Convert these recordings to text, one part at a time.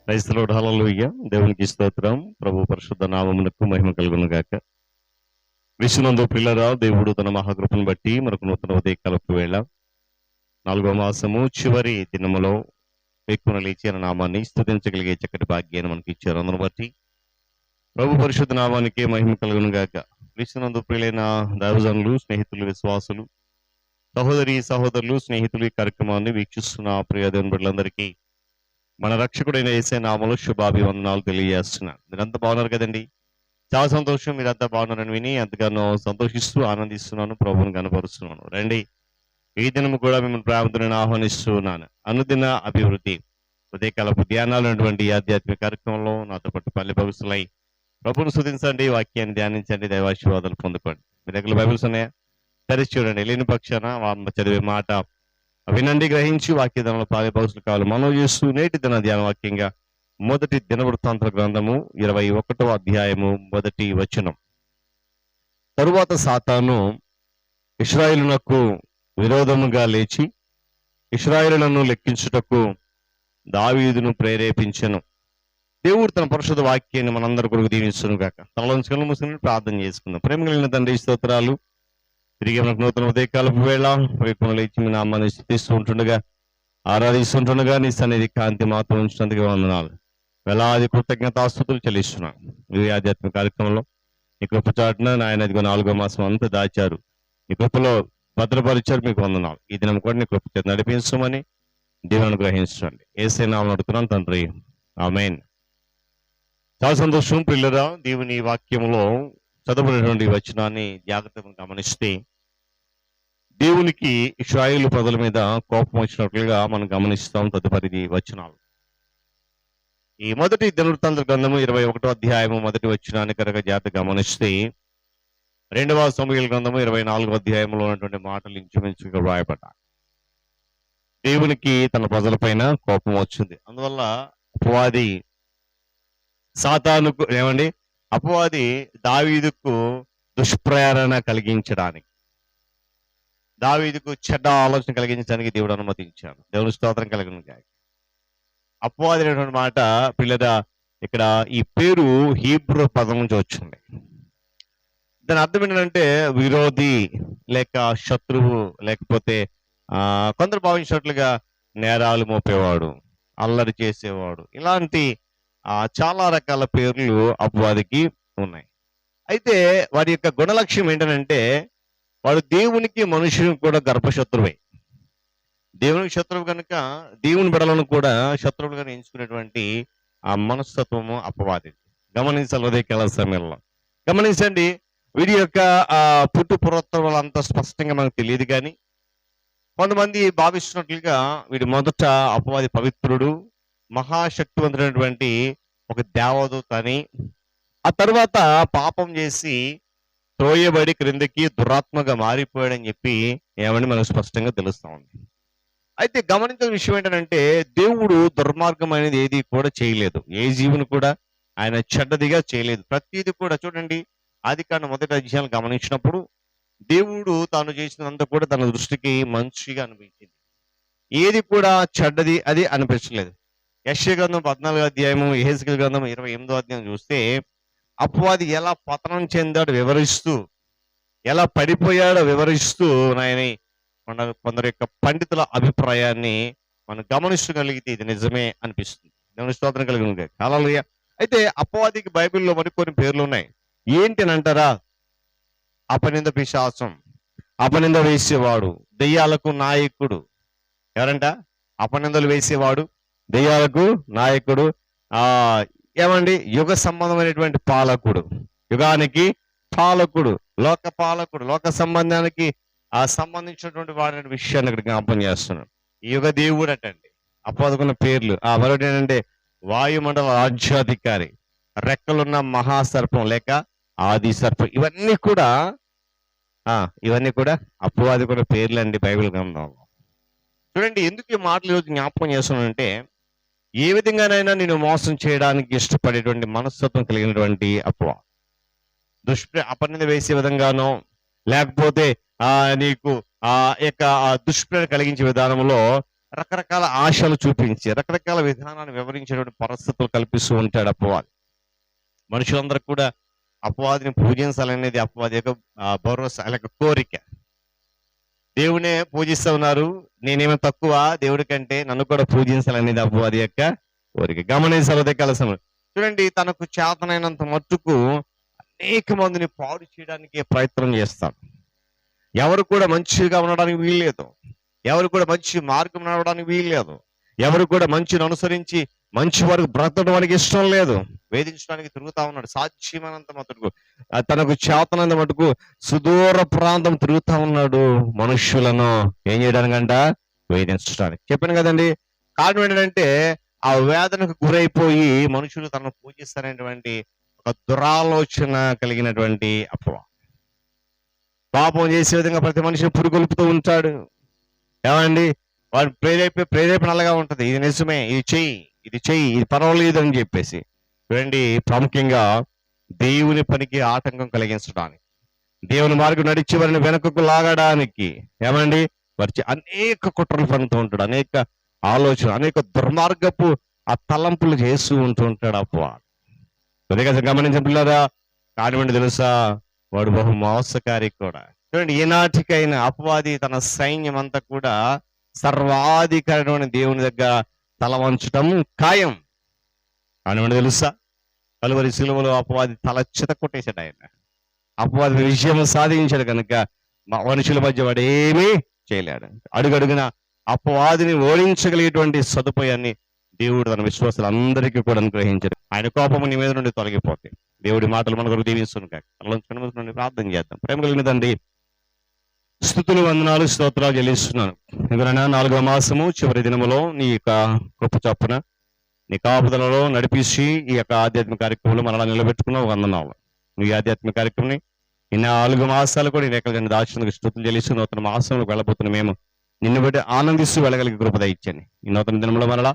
క్రైస్త lord, హల్లెలూయా. దేవునికి స్తోత్రం. ప్రభు పరిశుద్ధ నామమునకు మహిమ కలుగును గాక. విశ్వనందు పిల్లరా, దేవుడు తన మహాకృపను బట్టి మనకు నూతన ఉదయకాలపు వేళ 4వ మాసము చివరి దినములో ఎక్కువ లేచిన నామాన్ని స్తుతించగలిగే చక్కటి భాగ్యాన్ని మనకి ఇచ్చారు. అందును బట్టి ప్రభు పరిశుద్ధ నామానికి మహిమ కలుగును గాక. విశ్వనందు ప్రియులైన దైవజనులు, స్నేహితులు, విశ్వాసులు, సహోదరులు, స్నేహితులు ఈ కార్యక్రమాన్ని వీక్షిస్తున్న ప్రియ దేవుని బిడ్డలందరికీ మన రక్షకుడైన యేసే నామములో శుభాభివందనాలు తెలియజేస్తున్నాను. మీరంతా బాగున్నారు కదండి? చాలా సంతోషం. మీరంతా బాగున్నారని విని ఎంతగానో సంతోషిస్తూ ఆనందిస్తున్నాను, ప్రభువుని కనపరుస్తున్నాను. రండి, ఈ దినము కూడా మిమ్మల్ని ప్రేమతో ఆహ్వానిస్తున్నాను. అనుదిన అభివృద్ధి ఉదయకాలపు ధ్యానాలు ఉన్నటువంటి ఈ ఆధ్యాత్మిక కార్యక్రమంలో నాతో పాటు పల్లె భవిష్యులై ప్రభువును స్తుతించండి, వాక్యాన్ని ధ్యానించండి, దైవాశీర్వాదాలు పొందుకోండి. మీ దగ్గర బైబిల్స్ ఉన్నాయా? తెరిచి చూడండి. లేని పక్షాన చదివే మాట వినండి, గ్రహించి వాక్యదంలో పాలే భవిష్యత్తు కావాలి మనం చేస్తూ నేటి దిన ధ్యాన వాక్యంగా మొదటి దినవృత్తాంత గ్రంథము 21వ అధ్యాయము 1వ వచనం. తరువాత సాతాను ఇశ్రాయేలునకు విరోధముగా లేచి ఇశ్రాయేలులను లెక్కించుటకు దావీదును ప్రేరేపించెను. దేవుడు తన పరిశుద్ధ వాక్యాన్ని మనందరి కొరకు దీవించును గాక. తలలోంచుకొని ముసుకుని ప్రార్థన చేసుకుందాం. ప్రేమ కలిగిన తండ్రి, స్తోత్రాలు. తిరిగి మనకు నూతన ఉదయకాలపు వేళ వైపున లేచి మీ నామాన్ని స్తుతిస్తూ ఉంటుండగా, ఆరాధిస్తుంటుండగా నీ సన్నిధి కాంతి మాత్రం ఉంచినందుకు వందనాలు. వేలాది కృతజ్ఞతాస్తుతులు చెల్లిస్తున్నాను. ఈ ఆధ్యాత్మిక కార్యక్రమంలో నీ కృప చాటున నాయన 4వ మాసం అంతా దాచారు, నీ కృపలో భద్రపరిచారు, మీకు వందనాలు. ఈ దినం కూడా నీ కృప చేత నడిపించమని దీవెనను గ్రహించండి. యేసే నామములో అడుగుతున్నాను తండ్రి, ఆమేన్. చాలా సంతోషం పిల్లరా. దేవుని వాక్యంలో చదవబడినటువంటి వచనాన్ని జాగ్రత్తగా గమనిస్తే దేవునికి ఇశ్రాయేలు ప్రజల మీద కోపం వచ్చినట్లుగా మనం గమనిస్తాం. తదుపరిది వచనాలు ఈ మొదటి దినవృత్తాంత గ్రంథము 21వ అధ్యాయము 1వ వచనాన్ని కనుక జాగ్రత్త గమనిస్తే 2వ సమూయేలు గ్రంథము 24వ అధ్యాయంలో ఉన్నటువంటి మాటలు ఇంచుమించుగా వ్రాయబడ్డాయి. దేవునికి తన ప్రజలపైన కోపం వచ్చింది. అందువల్ల అపవాది సాతానుకు అపవాది దావీదుకు దుష్ప్రేరణ కలిగించడానికి, దావీదుకు చెడ్డ ఆలోచన కలిగించడానికి దేవుడు అనుమతించాడు. దేవుని స్తోత్రం కలిగిన గాక. అపవాది అనేటువంటి మాట పిల్లల ఇక్కడ ఈ పేరు హీబ్రూ పదం నుంచి వచ్చింది. దాని అర్థం ఏంటంటే విరోధి లేక శత్రువు, లేకపోతే కొందరు భావించినట్లుగా నేరాలు మోపేవాడు, అల్లరి చేసేవాడు, ఇలాంటి చాలా రకాల పేర్లు అపవాదికి ఉన్నాయి. అయితే వాడి యొక్క గుణలక్ష్యం ఏంటంటే వాడు దేవునికి మనుషునికి కూడా గర్భశత్రువే. దేవునికి శత్రువు కనుక దేవుని బిడలను కూడా శత్రువులుగా ఎంచుకునేటువంటి ఆ మనస్తత్వము అపవాది. గమనించాలి. ఉదయకాల సమయంలో గమనించండి. వీడి యొక్క పుట్టు పురోత్తరాలు అంత స్పష్టంగా మనకు తెలియదు, కానీ కొంతమంది భావిస్తున్నట్లుగా వీడి మొదట అపవాది పవిత్రుడు, మహాశక్తివంతుడైనటువంటి ఒక దేవదూత అని, ఆ తర్వాత పాపం చేసి త్రోయబడి క్రిందకి దురాత్మగా మారిపోయాడని చెప్పి మనకు స్పష్టంగా తెలుస్తా ఉంది. అయితే గమనించిన విషయం ఏంటంటే దేవుడు దుర్మార్గం అనేది ఏది కూడా చేయలేదు. ఏ జీవుని కూడా ఆయన చెడ్డదిగా చేయలేదు. ప్రతిదీ కూడా చూడండి, ఆదికాండం 1వ అధ్యాయం గమనించినప్పుడు దేవుడు తాను చేసినంత కూడా తన దృష్టికి మంచిగా అనిపించింది. ఏది కూడా చెడ్డది అది అనిపించలేదు. యెషయా గ్రంథం 14వ అధ్యాయము, యెహెజ్కేలు గ్రంథం 28వ అధ్యాయం చూస్తే అపవాది ఎలా పతనం చెందాడు వివరిస్తూ, ఎలా పడిపోయాడో వివరిస్తూ కొందరి యొక్క పండితుల అభిప్రాయాన్ని మనం గమనించగలిగితే ఇది నిజమే అనిపిస్తుంది. దేవుని స్తోత్రం కలిగి ఉంది. హల్లెలూయా. అయితే అపవాదికి బైబిల్లో మరికొన్ని పేర్లు ఉన్నాయి. ఏంటి అని అంటారా? అపనింద పిశాచం, అపనింద వేసేవాడు, దెయ్యాలకు నాయకుడు. ఎవరంట? అపనిందలు వేసేవాడు, దెయ్యాలకు నాయకుడు, యుగ సంబంధమైనటువంటి పాలకుడు, యుగానికి పాలకుడు, లోక పాలకుడు, లోక సంబంధానికి సంబంధించినటువంటి వాడి విషయాన్ని ఇక్కడ జ్ఞాపం చేస్తున్నాడు. ఈ యుగ దేవుడు అటండి అపవాదుకున్న పేర్లు. మరొకటి ఏంటంటే వాయుమండల రాజ్యాధికారి, రెక్కలున్న మహాసర్పం లేక ఆది సర్పం. ఇవన్నీ కూడా అపవాదుకున్న పేర్లు అండి బైబిల్ గ్రంథంలో. చూడండి, ఎందుకు ఈ మాటలు ఈరోజు జ్ఞాపకం చేస్తున్నానంటే ఏ విధంగానైనా నేను మోసం చేయడానికి ఇష్టపడేటువంటి మనస్తత్వం కలిగినటువంటి అపవాది అపనింద వేసే విధంగానో, లేకపోతే నీకు దుష్ప్రేరణ కలిగించే విధానంలో రకరకాల ఆశలు చూపించి రకరకాల విధానాన్ని వివరించేటువంటి పరిస్థితులు కల్పిస్తూ ఉంటాడు అపవాది. మనుషులందరూ కూడా అపవాదిని పూజించాలనేది అపవాది యొక్క భరోసా లేక కోరిక. దేవునే పూజిస్తూ ఉన్నారు, నేనేమో తక్కువ దేవుడి కంటే, నన్ను కూడా పూజించాలనేది అపవాది యొక్క కోరిక. గమనించాలి ఉదయకాల సమయం. చూడండి, తనకు చేతనైనంత మట్టుకు అనేక మందిని పాడు చేయడానికి ప్రయత్నం చేస్తాడు. ఎవరు కూడా మంచిగా ఉండడానికి వీల్లేదు, ఎవరు కూడా మంచి మార్గం నడవడానికి వీల్లేదు, ఎవరు కూడా మంచిని అనుసరించి మంచి వరకు బ్రతకడం వానికి ఇష్టం లేదు. వేధించడానికి తిరుగుతా ఉన్నాడు సాధ్యమైనంత మటుకు, తనకు చేతనంత మటుకు సుదూర ప్రాంతం తిరుగుతా ఉన్నాడు మనుష్యులను ఏం చేయడానికంట, వేధించడానికి. చెప్పాను కదండి. కారణం ఏంటంటే ఆ వేదనకు గురైపోయి మనుషులు తనను పూజిస్తారనేటువంటి ఒక దురాలోచన కలిగినటువంటి అపవాది. పాపం చేసే విధంగా ప్రతి మనిషిని పురుగొల్పుతూ ఉంటాడు. ఏమండి, వాడు ప్రేరేపణ అలాగా ఉంటది. ఇది నిజమే, ఇది చెయ్యి, ఇది పర్వాలేదు అని చెప్పేసి. చూడండి, ప్రాముఖ్యంగా దేవుని పనికి ఆటంకం కలిగించడానికి, దేవుని మార్గం నడిచి వారిని వెనకకు లాగడానికి ఏమండి వారి అనేక కుట్రలు పడుతూ ఉంటాడు, అనేక ఆలోచన, అనేక దుర్మార్గపు ఆ తలంపులు చేస్తూ ఉంటాడు అపవాది. అదే కదా గమనించిన పిల్లరా. కానివ్వండి, తెలుసా, వాడు బహు మోసకారి కూడా. చూడండి, ఈనాటికైనా అపవాది తన సైన్యం అంతా కూడా సర్వాధికారమైన దేవుని దగ్గర తల వంచటం ఖాయం. కానివ్వండి, తెలుసా, కలువరి శిలువలో అపవాది తల చిత కొట్టేశాడు ఆయన. అపవాది విజయం సాధించాడు కనుక మనుషుల మధ్య వాడు ఏమీ చేయలేడు. అడుగడుగున అపవాదిని ఓడించగలిగేటువంటి సదుపాయాన్ని దేవుడు తన విశ్వాసులందరికీ కూడా అనుగ్రహించాడు. ఆయన కోపము నీ మీద నుండి తొలగిపోతే దేవుడి మాటలు మన కొరకు దీవిస్తుంది. నుండి ప్రార్థన చేద్దాం. ప్రేమ కలిగిన తండ్రి, స్తుతులు, వందనాలు, స్తోత్రాలు చెల్లిస్తున్నాను. ఎవరైనా 4వ మాసము చివరి దినములో నీ యొక్క కృప చొప్పున నీ కాపుదలలో నడిపించి ఈ యొక్క ఆధ్యాత్మిక కార్యక్రమంలో మనలా నిలబెట్టుకున్నావు. వందనాలు. ఈ ఆధ్యాత్మిక కార్యక్రమం ఈ 4 మాసాలు కూడా నేను ఎక్కడ దాచినందుకు స్తుతులు చెల్లిస్తూ నూతన మాసంలోకి వెళ్ళబోతున్న మేము నిన్ను బట్టి ఆనందిస్తూ వెళ్ళగలిగే కృపద ఇచ్చండి. ఈ నూతన దినంలో మరలా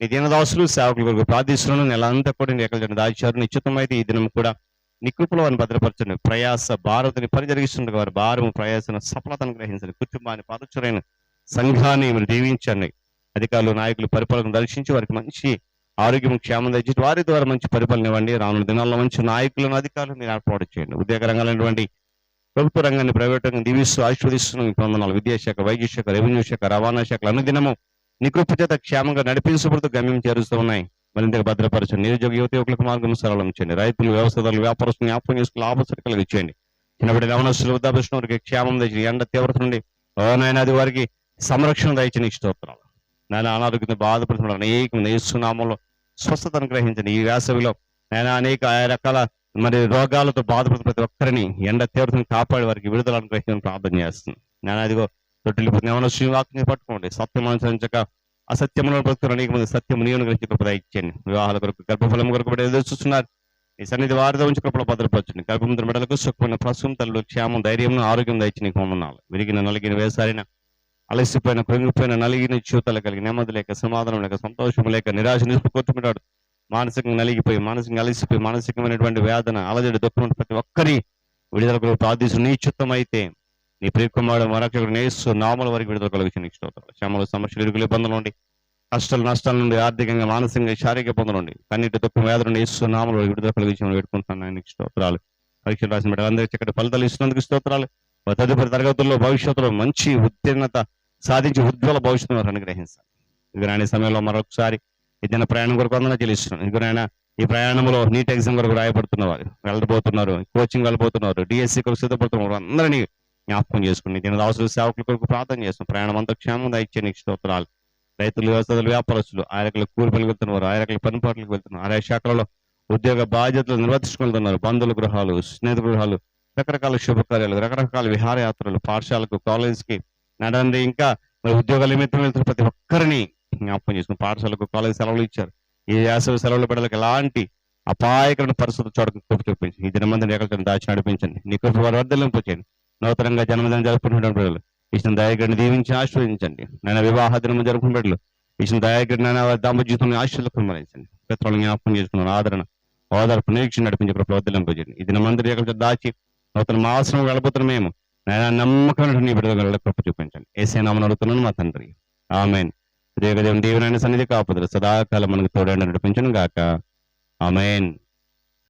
నీ దీనదాసులు సేవకుల కొరకు ప్రార్థిస్తున్నాను. నెలంతా కూడా నేను ఎక్కడ దాచారు. నిశ్చితమైతే ఈ దినం కూడా నీ కృపలో వారిని భద్రపరచండి. ప్రయాస భారతిని పని జరిగిస్తుండగా వారి భారము ప్రయాసను సఫలతను గ్రహించండి. కుటుంబాన్ని పరచురైన సంఘాన్ని మీరు దీవించండి. అధికారులు, నాయకులు, పరిపాలన దర్శించి వారికి మంచి ఆరోగ్యం, క్షేమం తెచ్చి వారి ద్వారా మంచి పరిపాలన ఇవ్వండి. రానున్న దినాల్లో మంచి నాయకులను, అధికారులు మీరు ఏర్పాటు చేయండి. ఉద్యోగ రంగాలైనటువంటి ప్రభుత్వ రంగాన్ని, ప్రైవేట్ రంగం దీవిస్తూ ఆశీర్వదిస్తున్నాం. మీకు వందనాలు. విద్యాశాఖ, వైద్య శాఖ, రెవెన్యూ శాఖ, రవాణా శాఖలు అనుదినము నీ కృప చేత క్షేమంగా నడిపించబడుతూ గమ్యం చేరుస్తూ ఉన్నాయి. మరింతగా భద్రపరచండి. నిరుద్యోగ యువకులకు మార్గం సరళం చేయండి. రైతులు, వ్యవసాయదారులు, వ్యాపారస్తులు జ్ఞాపకం చేసుకుని లాభసరికలు ఇచ్చేయండి. చిన్నబడి రమణస్తులు, వృద్ధాభిష్ణ వారికి క్షేమం తెచ్చి ఎండ తీవ్రత నుండి నాయన అది వారికి సంరక్షణ దయచి నీకు స్తోత్రాలు. నాయన అనారోగ్యంతో బాధపడుతున్నారు అనేక మంది యేసునామంలో స్వస్థత అనుగ్రహించండి. ఈ వేసవిలో నేను అనేక రకాల రోగాలతో బాధపడుతున్న ప్రతి ఒక్కరిని ఎండ తీవ్రతను కాపాడి వారికి విడుదల అనుగ్రహించని ప్రార్థన చేస్తుంది. నేను అదిగో తొట్టిల్లిపోతుంది ఏమైనా శ్రీవాక్యం పట్టుకోండి. సత్యం అనుసరించక అసత్యములను బ్రతుకుతున్న అనేక మంది సత్యం నీవును గ్రహించి కృపద ఇచ్చేయండి. వివాహాల కొరకు, గర్భఫలం కొరకు కూడా ఎదురు చూస్తున్నారు. ఈ సన్నిధి వారితో ఉంచి కృపలో భద్రపరచండి. గర్భముద్ర బిడ్డలకు సుఖమైన ప్రసవం, తల్లు క్షేమం, ధైర్యం, ఆరోగ్యం దయచి నీకు వందనాలు. విరిగిన, నలిగిన, వేసారిన, అలసిపోయిన, కృంగిపోయిన, నలిగిన జీవితాలు కలిగి నెమ్మది లేక, సమాధానం లేక, సంతోషం లేక, నిరాశ నిస్పృహుతున్నాడు, మానసికంగా నలిగిపోయి, మానసికంగా అలసిపోయి, మానసికమైనటువంటి వేదన, అలజడి, దుఃఖం ప్రతి ఒక్కరి విడుదల కొరకు ప్రార్థిస్తూ నీ చిత్తం అయితే నీ ప్రియకుమారుడు మరొకరు నేస్తూ నామల వరకు విడుదల కలిగి నీకు స్తోత్రాలు. శ్రమలు, సమస్యలు, ఇరుగులు, ఇబ్బందులు నుండి, కష్టాలు, నష్టాల నుండి, ఆర్థికంగా, మానసికంగా, శారీరక ఇబ్బందులు నుండి, కన్నీటి, దుఃఖం, వేదన నుండి నేస్తూ నామల వరకు విడుదల కలిగి పెట్టుకుంటున్నాను. నీకు స్తోత్రాలు. పరీక్షలు రాసిన బిడ్డ అందరికీ చక్కటి ఫలితాలు ఇస్తున్నందుకు స్తోత్రాలు. తదుపరి తరగతుల్లో భవిష్యత్తులో మంచి ఉత్తీర్ణత సాధించి ఉజ్వల భవిష్యత్తు వారు అనుగ్రహించాలి. ఇదిరాని సమయంలో మరొకసారి ఏదైనా ప్రయాణం కొరకు అందరూ చెల్లిస్తున్నాను. ఇదిగోనైనా ఈ ప్రయాణంలో నీట్ ఎగ్జామ్ కొరకు రాయబడుతున్న వారు వెళ్ళబోతున్నారు, కోచింగ్ వెళ్ళబోతున్నారు, డిఎస్సి కొరకు సిద్ధపడుతున్నారు, అందరినీ జ్ఞాపకం చేసుకుని దీని అవసరం సేవకుల కొరకు ప్రార్థన చేస్తున్నాం. ప్రయాణం అంతా క్షేమంగా ఇచ్చే నీకు స్తోత్రాలు. రైతులు, వ్యవసాయాలు, వ్యాపారస్తులు ఆయా కూలి పనికి వెళ్తున్నారు, ఆయా పనిపాట్లకు వెళ్తున్నారు, ఆయా శాఖలలో ఉద్యోగ బాధ్యతలు నిర్వర్తించుకుంటున్నారు. బంధువుల గృహాలు, స్నేహిత గృహాలు, రకరకాల శుభకార్యాలు, రకరకాల విహారయాత్రలు, పాఠశాలకు, కాలేజీకి నడండి. ఇంకా ఉద్యోగాల నిమిత్తం వెళ్తున్న ప్రతి ఒక్కరిని జ్ఞాపకం చేసుకుని పాఠశాలకు, కాలేజీ సెలవులు ఇచ్చారు. ఈ వేసవి సెలవుల బిడ్డలకు ఎలాంటి అపాయకరమైన పరిస్థితులు చోటకు కృప చూపించి ఈ దినమందిని ఎక్కడికి దాచి నడిపించండి. నీ కృప వారి వర్ధలింపచేయండి. నూతనంగా జన్మదినం జరుపుకుంటున్న బిడ్డలు ఇచ్చిన దయాగడిని దీవించి ఆశీర్వదించండి. నేను వివాహ దినం జరుపుకున్న బిడ్డలు ఇచ్చిన దయాగడిని దాంపత్య జీవితంలో ఆశీర్వాదం మరించండి. పితరులను జ్ఞాపకం చేసుకున్న ఆదరణ, ఓదార్పు, నిరీక్షణ నడిపించి కృప వర్ధలింపచేయండి. ఈ దినమందిని ఎక్కడికి దాచి నూతన మాసం వెళ్ళబోతున్న మేము నేను నమ్మకమైన నీ బిడ్డల కృప చూపించండి. యేసే నామమున అడుగుతున్నాను మా తండ్రి, ఆమేన్. దేవుని దీవెన సన్నిధి కాపుదలు సదాకాలం మనకు తోడైన నడిపించును గాక. ఆమేన్.